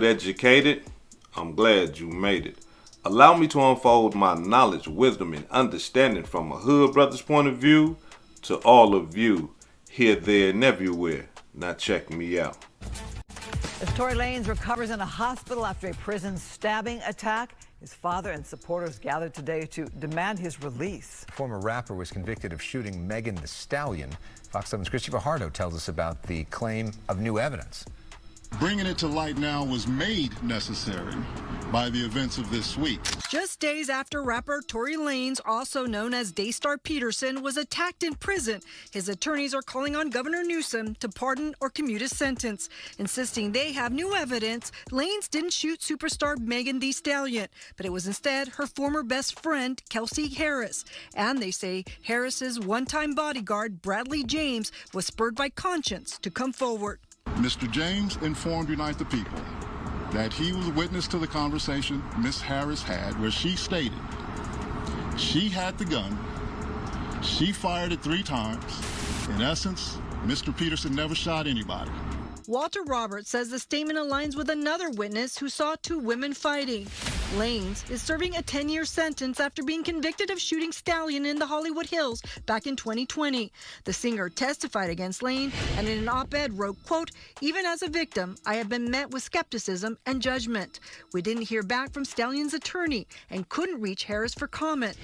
educated, I'm glad you made it. Allow me to unfold my knowledge, wisdom, and understanding from a hood brother's point of view to all of you, here, there, and everywhere. Now check me out. As Tory Lanez recovers in a hospital after a prison stabbing attack, his father and supporters gathered today to demand his release. Former rapper was convicted of shooting Megan Thee Stallion. Fox 7's Christy Fajardo tells us about the claim of new evidence. Bringing it to light now was made necessary by the events of this week. Just days after rapper Tory Lanez, also known as Daystar Peterson, was attacked in prison, his attorneys are calling on Governor Newsom to pardon or commute his sentence, insisting they have new evidence Lanez didn't shoot superstar Megan Thee Stallion, but it was instead her former best friend, Kelsey Harris. And they say Harris's one-time bodyguard, Bradley James, was spurred by conscience to come forward. Mr. James informed Unite the People that he was a witness to the conversation Ms. Harris had where she stated she had the gun, she fired it 3 times. In essence, Mr. Peterson never shot anybody. Walter Roberts says the statement aligns with another witness who saw 2 women fighting. Lanez is serving a 10-year sentence after being convicted of shooting Stallion in the Hollywood Hills back in 2020. The singer testified against Lanez and in an op-ed wrote, quote, "Even as a victim, I have been met with skepticism and judgment. We didn't hear back from Stallion's attorney and couldn't reach Harris for comment."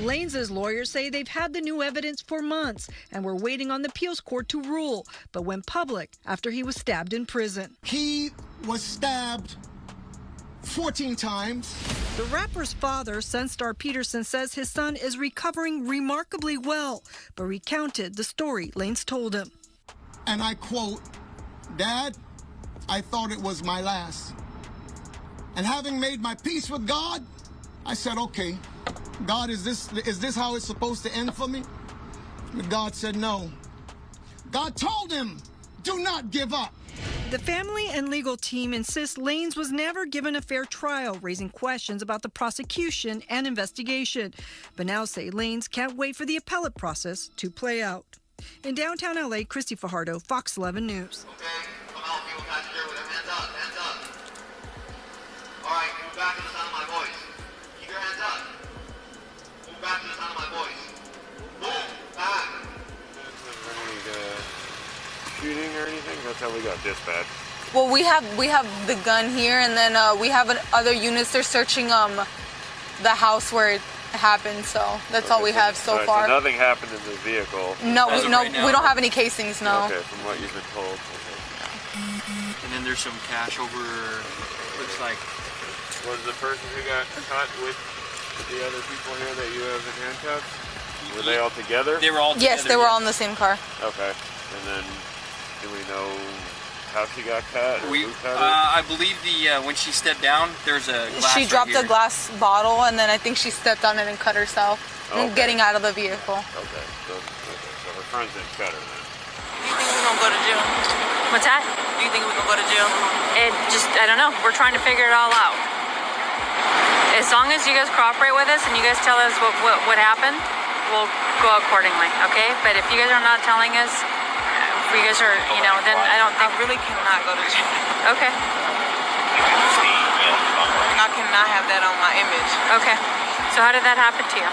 Lanez's lawyers say they've had the new evidence for months and were waiting on the appeals court to rule, but went public after he was stabbed in prison. He was stabbed 14 times. The rapper's father, Sunstar Peterson, says his son is recovering remarkably well, but recounted the story Lanez told him. And I quote, "Dad, I thought it was my last. And having made my peace with God, I said, okay, God, is this how it's supposed to end for me?" But God said no. God told him, "Do not give up." The family and legal team insists Lanez was never given a fair trial, raising questions about the prosecution and investigation, but now say Lanez can't wait for the appellate process to play out. In downtown LA, Christy Fajardo, Fox 11 News. Okay, come out, people catch here with them. Hands up, hands up. All right, move back to the sound of my voice. Keep your hands up. Move back to the sound of my voice. Move back. Shooting or anything? That's how we got dispatch. Well, we have the gun here, and then we have other units. They're searching the house where it happened, so that's all we have so far. So nothing happened in the vehicle. No, we don't have any casings. No. Okay, from what you've been told. Okay. And then there's some cash over. Looks like. Was the person who got caught with the other people here that you have in handcuffs? Were they all together? They were all together. Yes, they were all in the same car. Okay, and then. Do we know how she got cut? I believe when she stepped down, there's a glass. She dropped a glass bottle, and then I think she stepped on it and cut herself, getting out of the vehicle. Okay, so her friends didn't cut her then. Do you think we're gonna go to jail? What's that? Do you think we're gonna go to jail? I don't know. We're trying to figure it all out. As long as you guys cooperate with us and you guys tell us what happened, we'll go accordingly, okay? But if you guys are not telling us, if you guys are, then I don't think... I really cannot go to jail. Okay. And I cannot have that on my image. Okay. So how did that happen to you?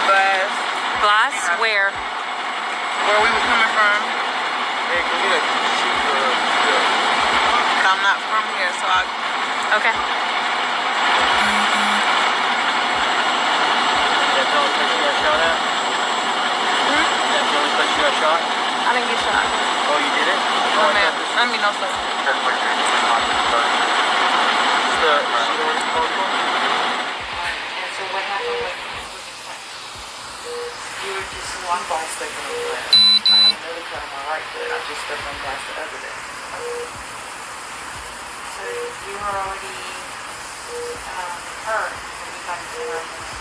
Glass. Glass? Where? Where we were coming from. Hey, can we get a sheet for a... But I'm not from here, so I... Okay. That's the only place you got shot at? That's the only place you got shot? I didn't get shot. Oh, you did it? No, ma'am. I mean, no, sir. Is the one you called for? And so what happened was you were just one ball sticking in the left. I had another cut on my right foot. I just stepped on glass the other day. So you were already hurt when you got into the ambulance.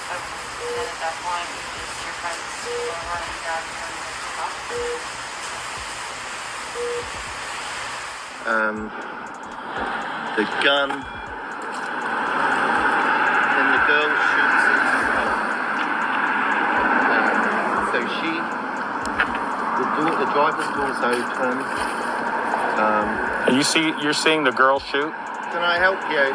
And then at that point, your friends were running down from the hospital. The gun, then the girl shoots it. So the driver's door is open. And you're seeing the girl shoot? Can I help you?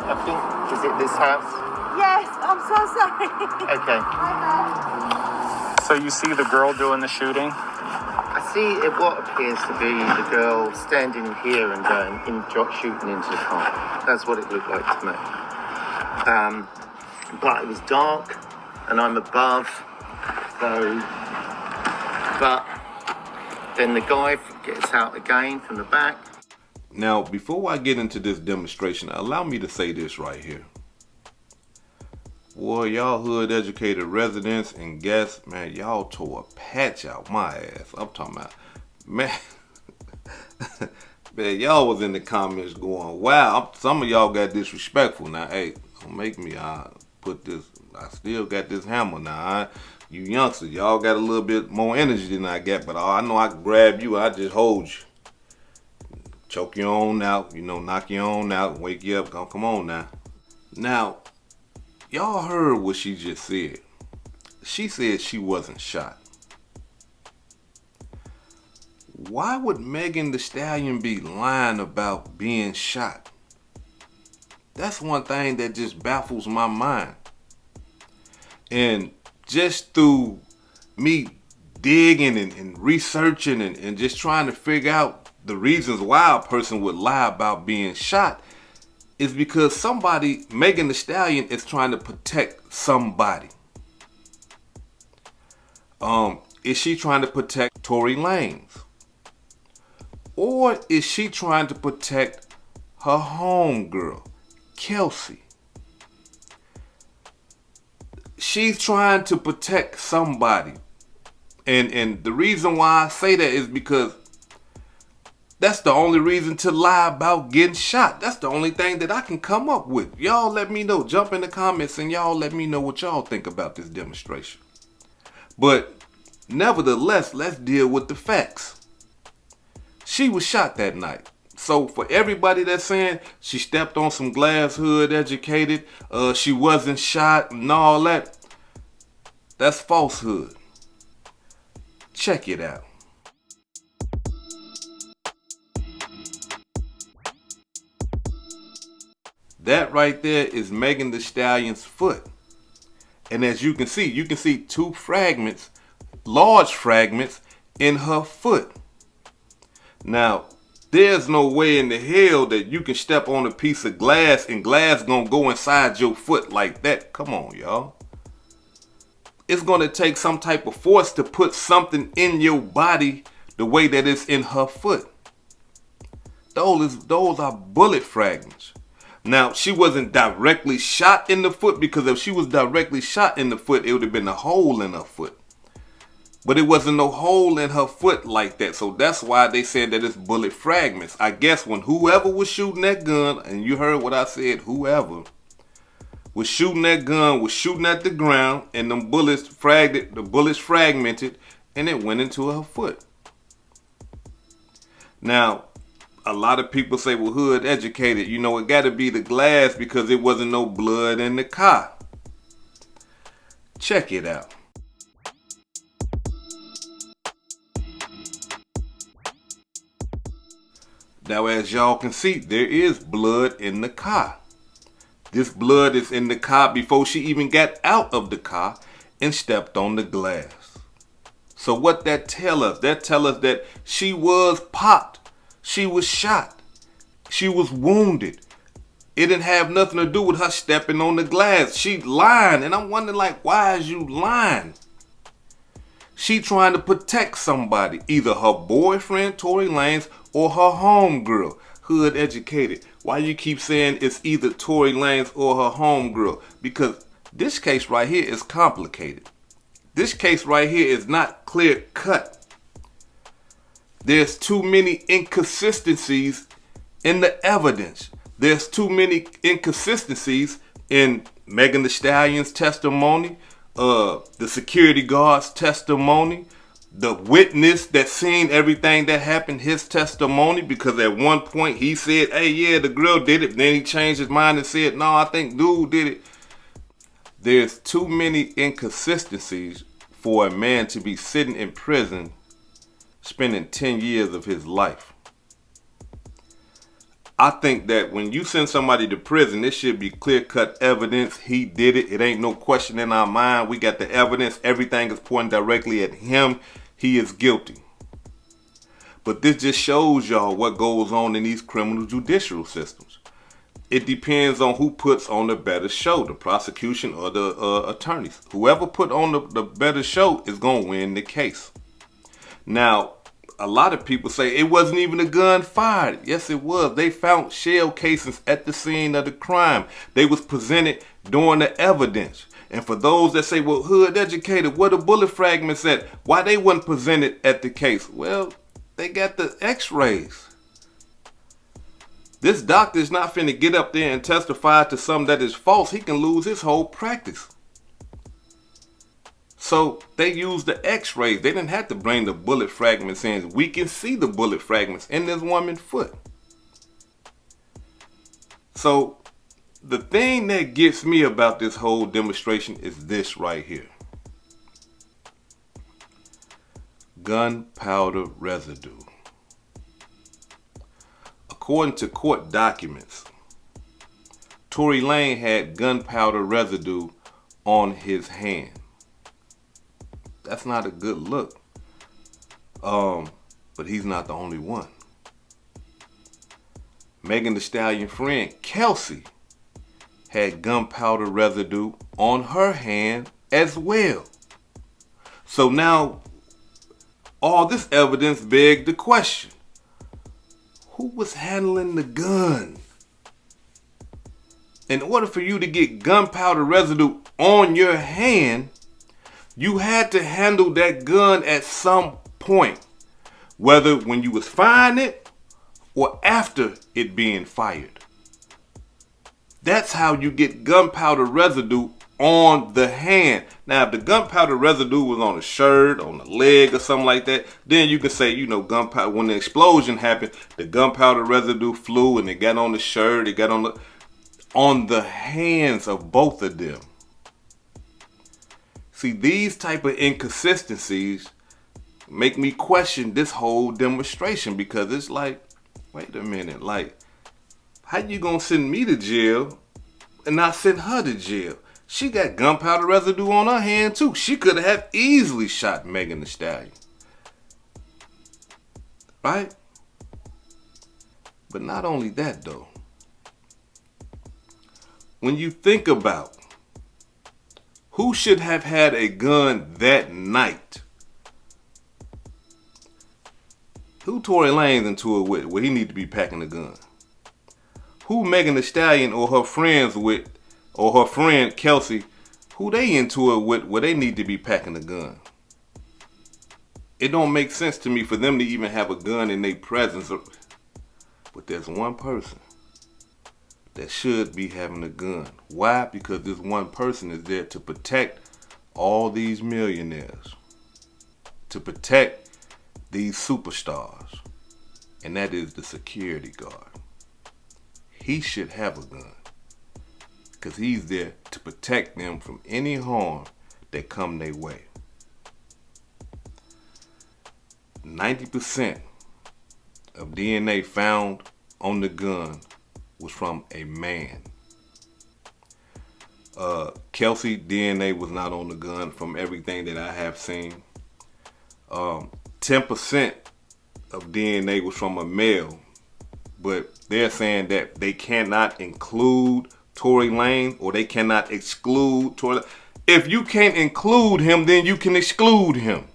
I think, is it this house? Yes, I'm so sorry. Okay. So you see the girl doing the shooting? I see what appears to be the girl standing here and shooting into the car. That's what it looked like to me. But it was dark, and I'm above, so... But then the guy gets out again from the back. Now, before I get into this demonstration, allow me to say this right here. Boy, y'all hood educated residents and guests, man, y'all tore a patch out my ass. I'm talking about, man, man, y'all was in the comments going, wow, some of y'all got disrespectful. Now, hey, don't make me, I still got this hammer now. You youngsters, y'all got a little bit more energy than I got, but I know I can grab you, I just hold you. Choke you on out, knock you on out, wake you up, come on now. Now, y'all heard what she just said. She said she wasn't shot. Why would Megan Thee Stallion be lying about being shot? That's one thing that just baffles my mind. And just through me digging and researching and just trying to figure out the reasons why a person would lie about being shot is because Megan Thee Stallion is trying to protect somebody. Is she trying to protect Tory Lanez? Or is she trying to protect her homegirl, Kelsey? She's trying to protect somebody. And the reason why I say that is because that's the only reason to lie about getting shot. That's the only thing that I can come up with. Y'all let me know. Jump in the comments and y'all let me know what y'all think about this demonstration. But nevertheless, let's deal with the facts. She was shot that night. So for everybody that's saying she stepped on some glass, hood educated, she wasn't shot and all that, that's falsehood. Check it out. That right there is Megan Thee Stallion's foot. And as you can see two fragments, large fragments in her foot. Now, there's no way in the hell that you can step on a piece of glass and glass gonna go inside your foot like that. Come on, y'all. It's gonna take some type of force to put something in your body the way that it's in her foot. Those are bullet fragments. Now, she wasn't directly shot in the foot, because if she was directly shot in the foot, it would have been a hole in her foot. But it wasn't no hole in her foot like that. So that's why they said that it's bullet fragments. I guess when whoever was shooting that gun, and you heard what I said, whoever was shooting that gun was shooting at the ground, and the bullets fragmented, and it went into her foot. Now, a lot of people say, well, hood educated, it got to be the glass because it wasn't no blood in the car. Check it out. Now, as y'all can see, there is blood in the car. This blood is in the car before she even got out of the car and stepped on the glass. So what that tell us? That tell us that she was popped. She was shot. She was wounded. It didn't have nothing to do with her stepping on the glass. She lying. And I'm wondering, why is you lying? She trying to protect somebody. Either her boyfriend, Tory Lanez, or her homegirl, hood educated. Why you keep saying it's either Tory Lanez or her homegirl? Because this case right here is complicated. This case right here is not clear cut. There's too many inconsistencies in the evidence. There's too many inconsistencies in Megan Thee Stallion's testimony, the security guard's testimony, the witness that seen everything that happened, his testimony, because at one point he said, hey, yeah, the girl did it. Then he changed his mind and said, no, I think dude did it. There's too many inconsistencies for a man to be sitting in prison, spending 10 years of his life. I think that when you send somebody to prison, this should be clear-cut evidence. He did it. It ain't no question in our mind. We got the evidence. Everything is pointing directly at him. He is guilty. But this just shows y'all what goes on in these criminal judicial systems. It depends on who puts on the better show, the prosecution or the attorneys. Whoever put on the better show is going to win the case. Now, a lot of people say it wasn't even a gun fired. Yes, it was. They found shell casings at the scene of the crime. They was presented during the evidence. And for those that say, well, hood educated, where the bullet fragments at? Why they wasn't presented at the case? Well, they got the x-rays. This doctor is not finna get up there and testify to something that is false. He can lose his whole practice. So they used the x-rays. They didn't have to bring the bullet fragments in. We can see the bullet fragments in this woman's foot. So the thing that gets me about this whole demonstration is this right here. Gunpowder residue. According to court documents, Tory Lanez had gunpowder residue on his hand. That's not a good look. But he's not the only one. Megan Thee Stallion friend Kelsey had gunpowder residue on her hand as well. So now all this evidence begs the question, who was handling the gun? In order for you to get gunpowder residue on your hand, you had to handle that gun at some point, whether when you was firing it or after it being fired. That's how you get gunpowder residue on the hand. Now, if the gunpowder residue was on a shirt, on a leg or something like that, then you can say, you know, gunpowder, when the explosion happened, the gunpowder residue flew and it got on the shirt, it got on the hands of both of them. See, these type of inconsistencies make me question this whole demonstration, because it's like, wait a minute, like, how you gonna send me to jail and not send her to jail? She got gunpowder residue on her hand too. She could have easily shot Megan Thee Stallion. Right? But not only that though. When you think about who should have had a gun that night, who Tory Lanez into it with where he need to be packing a gun? Who Megan Thee Stallion or her friends with, or her friend Kelsey, who they into it with where they need to be packing a gun? It don't make sense to me for them to even have a gun in their presence. But there's one person that should be having a gun. Why? Because this one person is there to protect all these millionaires, to protect these superstars, and that is the security guard. He should have a gun because he's there to protect them from any harm that come their way. 90% of DNA found on the gun was from a man. Kelsey DNA was not on the gun from everything that I have seen. 10% of DNA was from a male, but they're saying that they cannot include Tory Lanez or they cannot exclude Tory Lanez. If you can't include him, then you can exclude him.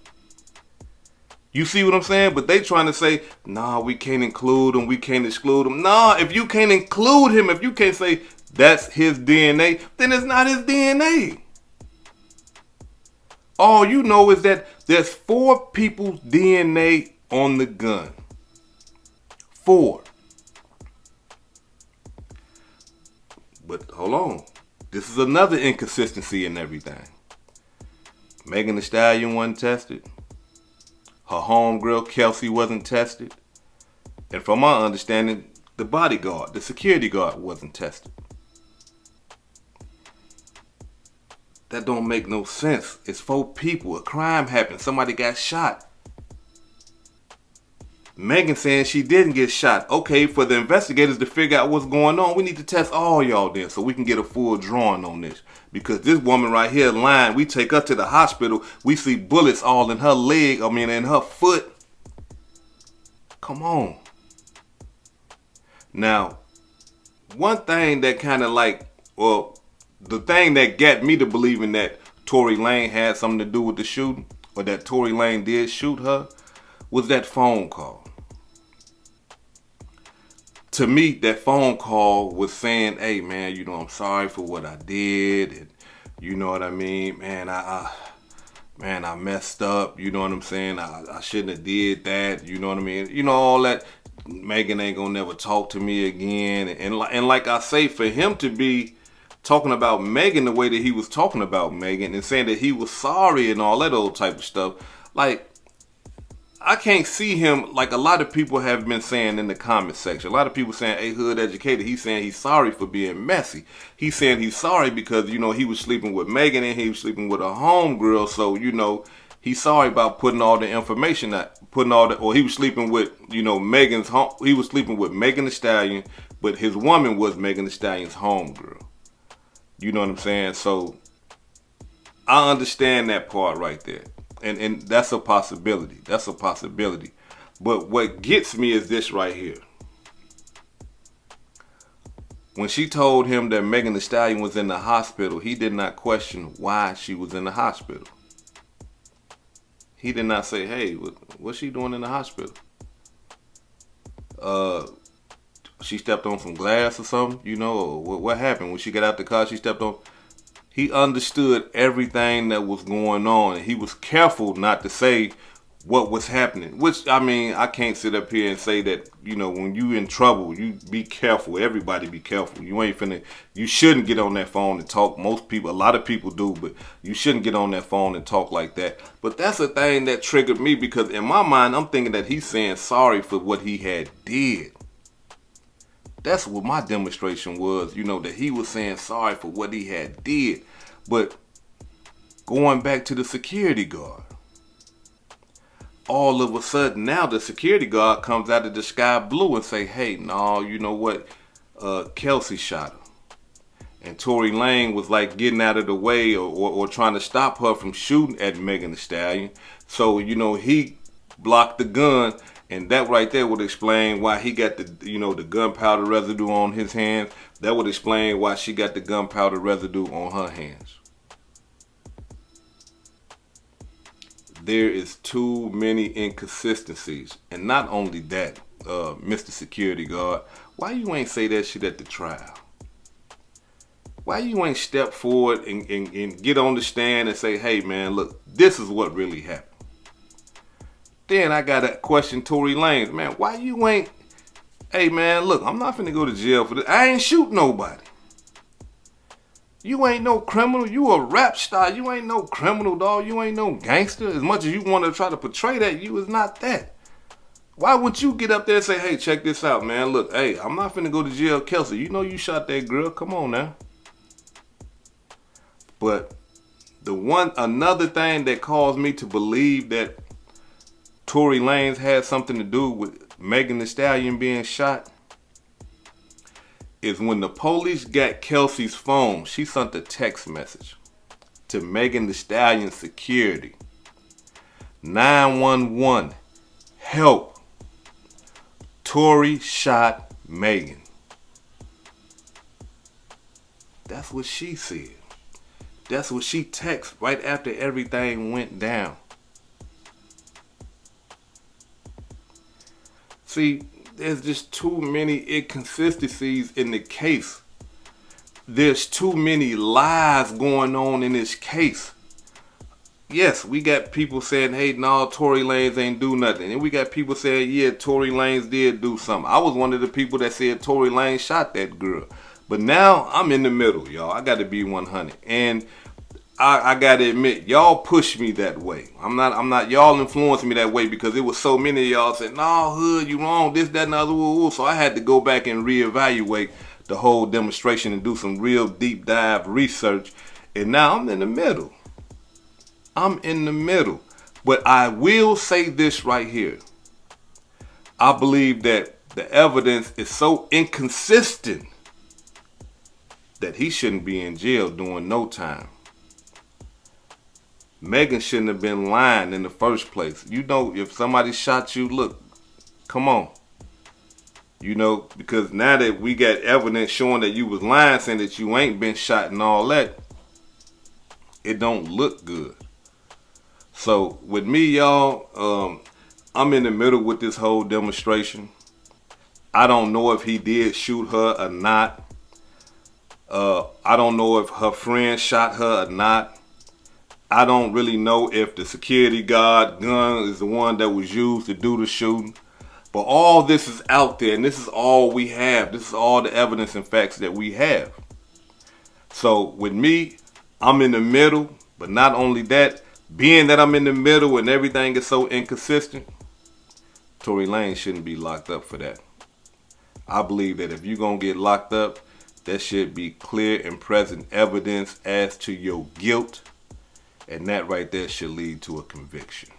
You see what I'm saying? But they trying to say, nah, we can't include him, we can't exclude him. Nah, if you can't include him, if you can't say that's his DNA, then it's not his DNA. All you know is that there's 4 people's DNA on the gun. 4. But hold on. This is another inconsistency in everything. Megan Thee Stallion wasn't tested. Her homegirl Kelsey wasn't tested. And from my understanding, the bodyguard, the security guard wasn't tested. That don't make no sense. It's 4 people. A crime happened. Somebody got shot. Megan saying she didn't get shot. Okay, for the investigators to figure out what's going on, we need to test all y'all then so we can get a full drawing on this. Because this woman right here lying, we take her to the hospital, we see bullets all in her leg, in her foot. Come on. Now, one thing that kind of the thing that got me to believing that Tory Lanez had something to do with the shooting, or that Tory Lanez did shoot her, was that phone call. To me, that phone call was saying, hey, man, I'm sorry for what I did. And you know what I mean? Man, I messed up. You know what I'm saying? I shouldn't have did that. You know what I mean? All that. Megan ain't gonna never talk to me again. And like I say, for him to be talking about Megan the way that he was talking about Megan and saying that he was sorry and all that old type of stuff, I can't see him, like a lot of people have been saying in the comment section. A lot of people saying, hey, Hood Educated, he's saying he's sorry for being messy. He's saying he's sorry because, he was sleeping with Megan and he was sleeping with a homegirl. So, he's sorry about putting all the information out, or he was sleeping with, Megan's home. He was sleeping with Megan Thee Stallion, but his woman was Megan Thee Stallion's homegirl. You know what I'm saying? So I understand that part right there. And that's a possibility. That's a possibility. But what gets me is this right here. When she told him that Megan Thee Stallion was in the hospital, he did not question why she was in the hospital. He did not say, hey, what's she doing in the hospital? She stepped on some glass or something, or what happened? When she got out the car, she stepped on... He understood everything that was going on. And he was careful not to say what was happening. Which, I can't sit up here and say that, when you in trouble, you be careful. Everybody be careful. You shouldn't get on that phone and talk. A lot of people do, but you shouldn't get on that phone and talk like that. But that's a thing that triggered me because in my mind, I'm thinking that he's saying sorry for what he had did. That's what my demonstration was, that he was saying sorry for what he had did. But going back to the security guard, all of a sudden now the security guard comes out of the sky blue and say, hey, no, you know what? Kelsey shot her. And Tory Lanez was getting out of the way or trying to stop her from shooting at Megan Thee Stallion. So, he blocked the gun. And that right there would explain why he got the gunpowder residue on his hands. That would explain why she got the gunpowder residue on her hands. There is too many inconsistencies. And not only that, Mr. Security Guard, why you ain't say that shit at the trial? Why you ain't step forward and get on the stand and say, hey man, look, this is what really happened. Then I got to question Tory Lanez. Man, why you ain't... Hey, man, look, I'm not finna go to jail for this. I ain't shoot nobody. You ain't no criminal. You a rap star. You ain't no criminal, dog. You ain't no gangster. As much as you want to try to portray that, you is not that. Why wouldn't you get up there and say, hey, check this out, man. Look, hey, I'm not finna go to jail. Kelsey, you know you shot that girl. Come on now. But another thing that caused me to believe that Tory Lanez had something to do with Megan Thee Stallion being shot is when the police got Kelsey's phone, she sent a text message to Megan Thee Stallion security. 911, help. Tory shot Megan. That's what she said. That's what she texted right after everything went down. See, there's just too many inconsistencies in the case. There's too many lies going on in this case. Yes, we got people saying, hey, no, Tory Lanez ain't do nothing. And we got people saying, yeah, Tory Lanez did do something. I was one of the people that said Tory Lanez shot that girl. But now I'm in the middle, y'all. I got to be 100. And I gotta admit, y'all pushed me that way. I'm not y'all influenced me that way because it was so many of y'all said, no, Hood, you wrong, this, that, and the other. Woo. So I had to go back and reevaluate the whole demonstration and do some real deep dive research And now I'm in the middle. I'm in the middle. But I will say this right here. I believe that the evidence is so inconsistent that he shouldn't be in jail doing no time. Megan shouldn't have been lying in the first place. You know, if somebody shot you, look, come on. You know, because now that we got evidence showing that you was lying, saying that you ain't been shot and all that, it don't look good. So with me, y'all, I'm in the middle with this whole demonstration. I don't know if he did shoot her or not. I don't know if her friend shot her or not. I don't really know if the security guard gun is the one that was used to do the shooting. But all this is out there, and this is all we have. This is all the evidence and facts that we have. So with me, I'm in the middle. But not only that, being that I'm in the middle and everything is so inconsistent, Tory Lanez shouldn't be locked up for that. I believe that if you're going to get locked up, there should be clear and present evidence as to your guilt. And that right there should lead to a conviction.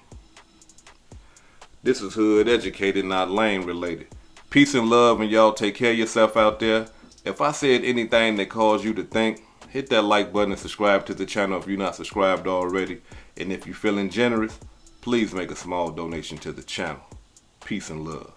This is Hood Educated, not Lane related. Peace and love, and y'all take care of yourself out there. If I said anything that caused you to think, hit that like button and subscribe to the channel if you're not subscribed already. And if you're feeling generous, please make a small donation to the channel. Peace and love.